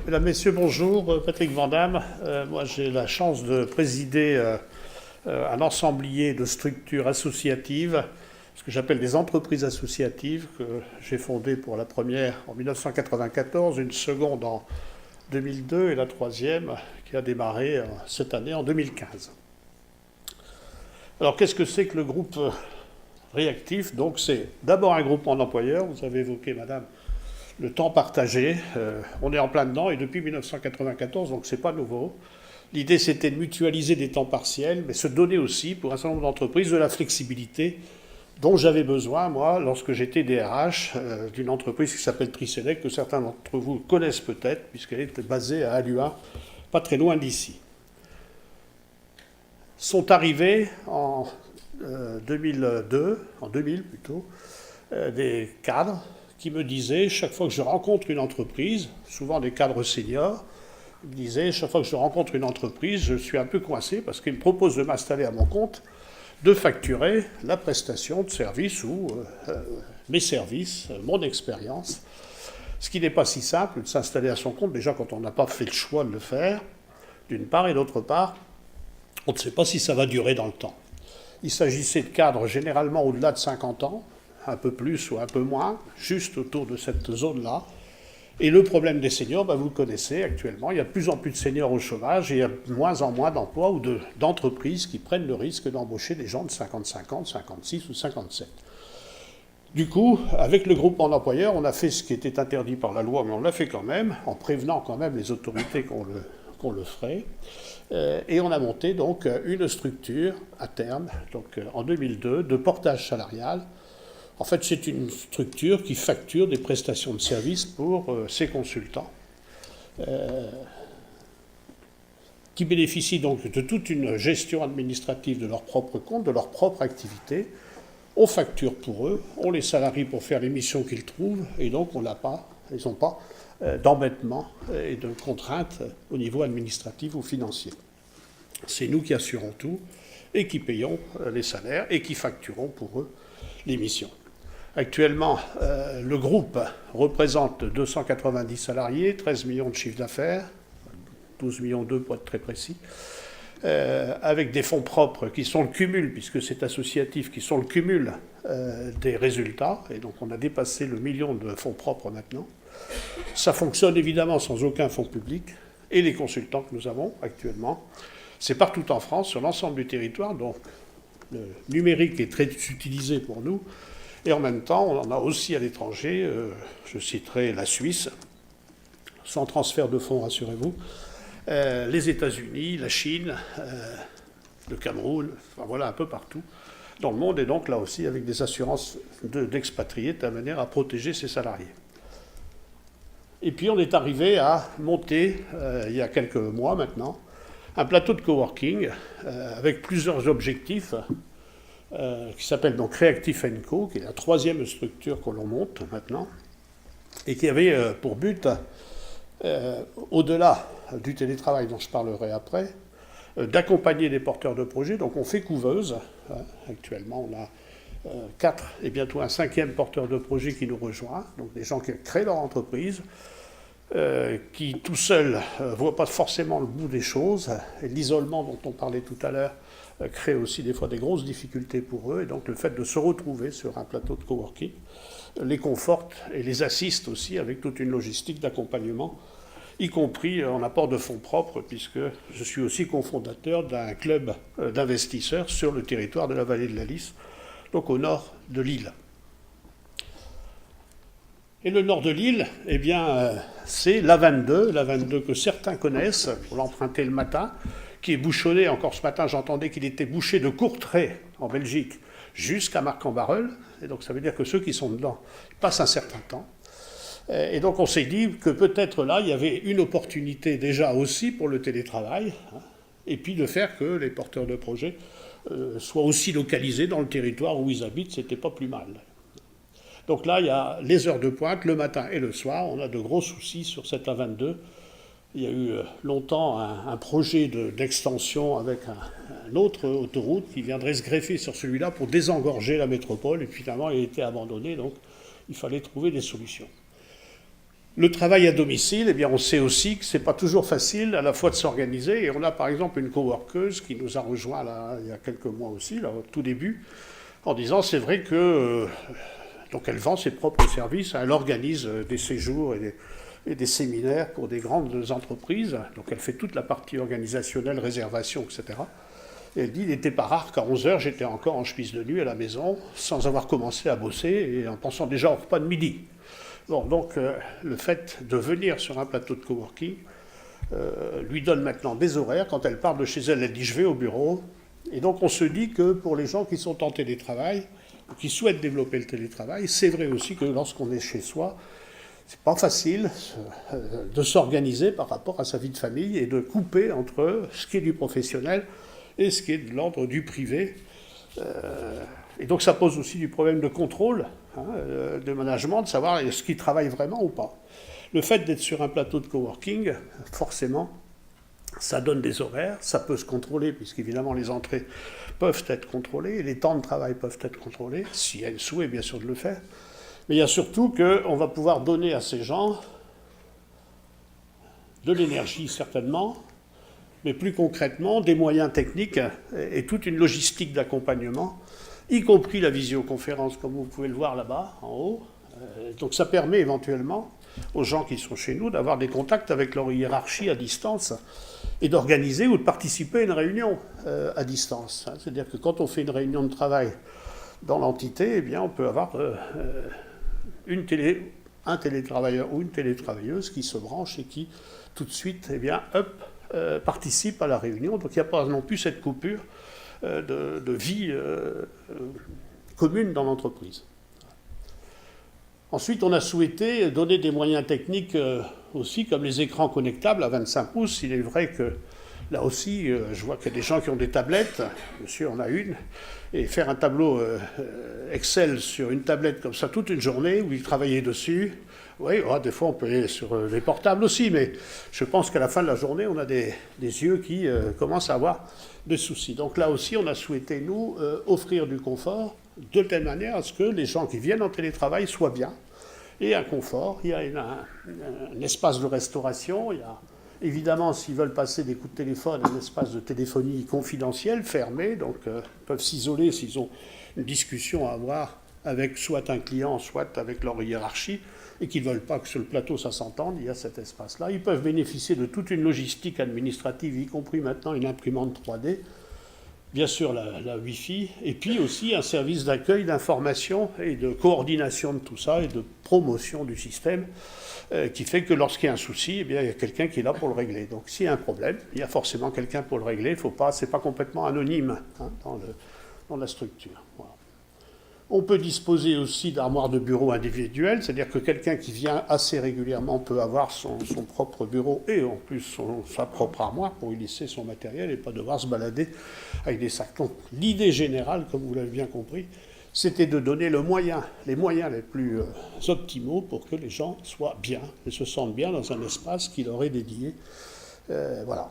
Mesdames, Messieurs, bonjour. Patrick Vandamme. Moi, j'ai la chance de présider un ensemblier de structures associatives, ce que j'appelle des entreprises associatives, que j'ai fondées pour la première en 1994, une seconde en 2002 et la troisième qui a démarré cette année en 2015. Alors, qu'est-ce que c'est que le groupe réactif? Donc, c'est d'abord un groupement d'employeurs. Vous avez évoqué, madame, le temps partagé. On est en plein dedans et depuis 1994, donc c'est pas nouveau. L'idée, c'était de mutualiser des temps partiels, mais se donner aussi, pour un certain nombre d'entreprises, de la flexibilité dont j'avais besoin, moi, lorsque j'étais DRH d'une entreprise qui s'appelle Triselec, que certains d'entre vous connaissent peut-être, puisqu'elle est basée à Halluin, pas très loin d'ici. Sont arrivés en 2002, en 2000 plutôt, des cadres qui me disaient, chaque fois que je rencontre une entreprise, souvent des cadres seniors, ils me disaient, chaque fois que je rencontre une entreprise, je suis un peu coincé parce qu'ils me proposent de m'installer à mon compte, de facturer la prestation de service ou mes services, mon expérience. Ce qui n'est pas si simple de s'installer à son compte, déjà quand on n'a pas fait le choix de le faire, d'une part, et d'autre part, on ne sait pas si ça va durer dans le temps. Il s'agissait de cadres généralement au-delà de 50 ans, un peu plus ou un peu moins, juste autour de cette zone-là. Et le problème des seniors, vous le connaissez actuellement, il y a de plus en plus de seniors au chômage et il y a de moins en moins d'emplois ou d'entreprises qui prennent le risque d'embaucher des gens de 55 ans, 56 ou 57. Du coup, avec le groupement d'employeurs, on a fait ce qui était interdit par la loi, mais on l'a fait quand même, en prévenant quand même les autorités qu'on le ferait. Et on a monté donc une structure à terme, donc en 2002, de portage salarial. En fait, c'est une structure qui facture des prestations de services pour ses consultants, qui bénéficient donc de toute une gestion administrative de leur propre compte, de leur propre activité. On facture pour eux, on les salarie pour faire les missions qu'ils trouvent, et donc ils n'ont pas d'embêtement et de contraintes au niveau administratif ou financier. C'est nous qui assurons tout et qui payons les salaires et qui facturons pour eux les missions. Actuellement, le groupe représente 290 salariés, 13 millions de chiffre d'affaires, 12 millions d'euros pour être très précis, avec des fonds propres qui sont le cumul, puisque c'est associatif, qui sont le cumul des résultats, et donc on a dépassé le million de fonds propres maintenant. Ça fonctionne évidemment sans aucun fonds public, et les consultants que nous avons actuellement, c'est partout en France, sur l'ensemble du territoire, donc le numérique est très utilisé pour nous. Et en même temps, on en a aussi à l'étranger, je citerai la Suisse, sans transfert de fonds, rassurez-vous, les États-Unis, la Chine, le Cameroun, enfin voilà, un peu partout dans le monde, et donc là aussi avec des assurances d'expatriés de manière à protéger ses salariés. Et puis on est arrivé à monter, il y a quelques mois maintenant, un plateau de coworking avec plusieurs objectifs, qui s'appelle donc Reactif & Co, qui est la troisième structure que l'on monte maintenant, et qui avait pour but, au-delà du télétravail dont je parlerai après, d'accompagner les porteurs de projets. Donc on fait couveuse. Actuellement, on a 4 et bientôt un 5e porteur de projet qui nous rejoint, donc des gens qui créent leur entreprise, qui tout seuls ne voient pas forcément le bout des choses. Et l'isolement dont on parlait tout à l'heure crée aussi des fois des grosses difficultés pour eux. Et donc le fait de se retrouver sur un plateau de coworking les conforte et les assiste aussi avec toute une logistique d'accompagnement, y compris en apport de fonds propres, puisque je suis aussi cofondateur d'un club d'investisseurs sur le territoire de la vallée de la Lys, donc au nord de l'île. Et le nord de l'île, eh bien, c'est l'A22 que certains connaissent, pour l'emprunter le matin, qui est bouchonné. Encore ce matin, j'entendais qu'il était bouché de Courtrai, en Belgique, jusqu'à Marc-en-Barœul. Et donc ça veut dire que ceux qui sont dedans passent un certain temps. Et donc on s'est dit que peut-être là, il y avait une opportunité déjà aussi pour le télétravail, et puis de faire que les porteurs de projets soient aussi localisés dans le territoire où ils habitent, c'était pas plus mal. Donc là, il y a les heures de pointe, le matin et le soir. On a de gros soucis sur cette A22. Il y a eu longtemps un projet d'extension avec un autre autoroute qui viendrait se greffer sur celui-là pour désengorger la métropole. Et finalement, il a été abandonné, donc il fallait trouver des solutions. Le travail à domicile, eh bien, on sait aussi que ce n'est pas toujours facile à la fois de s'organiser. Et on a par exemple une coworkeuse qui nous a rejoint là, il y a quelques mois aussi, là, au tout début, en disant c'est vrai que donc elle vend ses propres services, elle organise des séjours et des séminaires pour des grandes entreprises. Donc elle fait toute la partie organisationnelle, réservation, etc. Et elle dit, il n'était pas rare qu'à 11 heures, j'étais encore en chemise de nuit à la maison, sans avoir commencé à bosser et en pensant déjà au repas de midi. Bon, donc le fait de venir sur un plateau de coworking lui donne maintenant des horaires. Quand elle part de chez elle, elle dit, je vais au bureau. Et donc on se dit que pour les gens qui sont en télétravail, qui souhaitent développer le télétravail, c'est vrai aussi que lorsqu'on est chez soi, c'est pas facile de s'organiser par rapport à sa vie de famille et de couper entre ce qui est du professionnel et ce qui est de l'ordre du privé. Et donc ça pose aussi du problème de contrôle, de management, de savoir est-ce qu'il travaille vraiment ou pas. Le fait d'être sur un plateau de coworking, forcément, ça donne des horaires, ça peut se contrôler, puisqu'évidemment les entrées peuvent être contrôlées, et les temps de travail peuvent être contrôlés, s'il y a une souhait bien sûr de le faire. Mais il y a surtout qu'on va pouvoir donner à ces gens de l'énergie certainement, mais plus concrètement des moyens techniques et toute une logistique d'accompagnement, y compris la visioconférence, comme vous pouvez le voir là-bas, en haut. Donc ça permet éventuellement aux gens qui sont chez nous d'avoir des contacts avec leur hiérarchie à distance et d'organiser ou de participer à une réunion à distance. C'est-à-dire que quand on fait une réunion de travail dans l'entité, eh bien on peut avoir un télétravailleur ou une télétravailleuse qui se branche et qui tout de suite, eh bien, participe à la réunion. Donc il n'y a pas non plus cette coupure de vie commune dans l'entreprise. Ensuite, on a souhaité donner des moyens techniques aussi, comme les écrans connectables à 25 pouces. Il est vrai que là aussi, je vois qu'il y a des gens qui ont des tablettes. Monsieur en a une. Et faire un tableau Excel sur une tablette comme ça toute une journée, où il travaillait dessus. Oui, des fois on peut aller sur les portables aussi, mais je pense qu'à la fin de la journée, on a des yeux qui commencent à avoir des soucis. Donc là aussi, on a souhaité, nous, offrir du confort de telle manière à ce que les gens qui viennent en télétravail soient bien. Et un confort, il y a un espace de restauration, il y a évidemment, s'ils veulent passer des coups de téléphone, un espace de téléphonie confidentiel, fermé, donc ils peuvent s'isoler s'ils ont une discussion à avoir avec soit un client, soit avec leur hiérarchie, et qu'ils ne veulent pas que sur le plateau ça s'entende, il y a cet espace-là. Ils peuvent bénéficier de toute une logistique administrative, y compris maintenant une imprimante 3D, bien sûr la Wi-Fi, et puis aussi un service d'accueil, d'information et de coordination de tout ça et de promotion du système qui fait que lorsqu'il y a un souci, eh bien, il y a quelqu'un qui est là pour le régler. Donc s'il y a un problème, il y a forcément quelqu'un pour le régler. Ce n'est pas complètement anonyme dans la structure. Voilà. On peut disposer aussi d'armoires de bureau individuelles, c'est-à-dire que quelqu'un qui vient assez régulièrement peut avoir son propre bureau et en plus sa propre armoire pour y laisser son matériel et pas devoir se balader avec des sacs. Donc l'idée générale, comme vous l'avez bien compris, c'était de donner les moyens les plus optimaux pour que les gens soient bien et se sentent bien dans un espace qui leur est dédié. Voilà.